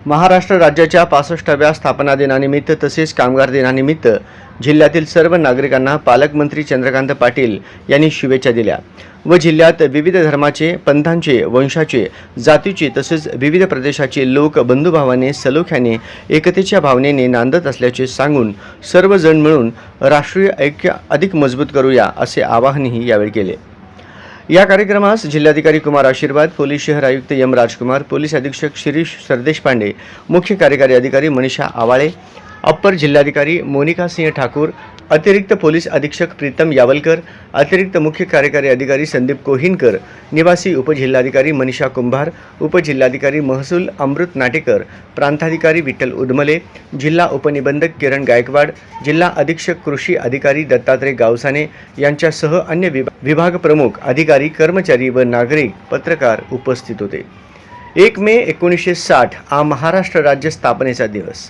महाराष्ट्र राज्याच्या 65व्या स्थापना दिनानिमित्त तसेच कामगार दिनानिमित्त जिल्ह्यातील सर्व नागरिकांना पालकमंत्री चंद्रकांत पाटील यांनी शुभेच्छा दिल्या व जिल्ह्यात विविध धर्माचे, पंथांचे, वंशाचे, जातीचे तसेच विविध प्रदेशाचे लोक बंधुभावाने सलोख्याने एकतेच्या भावनेने नांदत असल्याचे सांगून सर्वजण मिळून राष्ट्रीय ऐक्य अधिक मजबूत करूया असे आवाहनही यावेळी केले। या कार्यक्रमास जिल्हाधिकारी कुमार आशीर्वाद, पोलीस शहर आयुक्त एम राजकुमार, पोलीस अधीक्षक शिरीष सरदेश पांडे, मुख्य कार्यकारी अधिकारी मनीषा आवाळे, अप्पर जिल्हाधिकारी मोनिका सिंह ठाकूर, अतिरिक्त पोलीस अधीक्षक प्रीतम यावलकर, अतिरिक्त मुख्य कार्यकारी अधिकारी संदीप कोहिनकर, निवासी उपजिल्हाधिकारी मनीषा कुंभार, उपजिल्हाधिकारी महसूल अमृत नाटेकर, प्रांताधिकारी विठ्ठल उदमले, जिल्हा उपनिबंधक किरण गायकवाड, जिल्हा अधीक्षक कृषी अधिकारी दत्तात्रय गावसाने यांच्यासह अन्य विभाग प्रमुख, अधिकारी, कर्मचारी व नागरिक, पत्रकार उपस्थित होते। 1 मे 1960 हा महाराष्ट्र राज्य स्थापनेचा दिवस।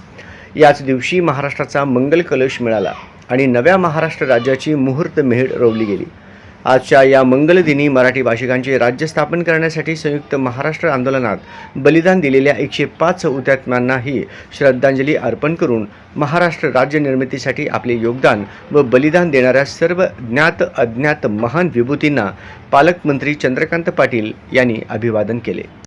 याच दिवशी महाराष्ट्राचा मंगल कलश मिळाला आणि नव्या महाराष्ट्र राज्याची मुहूर्त मेढ रोवली गेली। आजच्या या मंगलदिनी मराठी भाषिकांचे राज्य स्थापन करण्यासाठी संयुक्त महाराष्ट्र आंदोलनात बलिदान दिलेल्या 105 हुतात्म्यांनाही श्रद्धांजली अर्पण करून महाराष्ट्र राज्य निर्मितीसाठी आपले योगदान व बलिदान देणाऱ्या सर्व ज्ञात अज्ञात महान विभूतींना पालकमंत्री चंद्रकांत पाटील यांनी अभिवादन केले।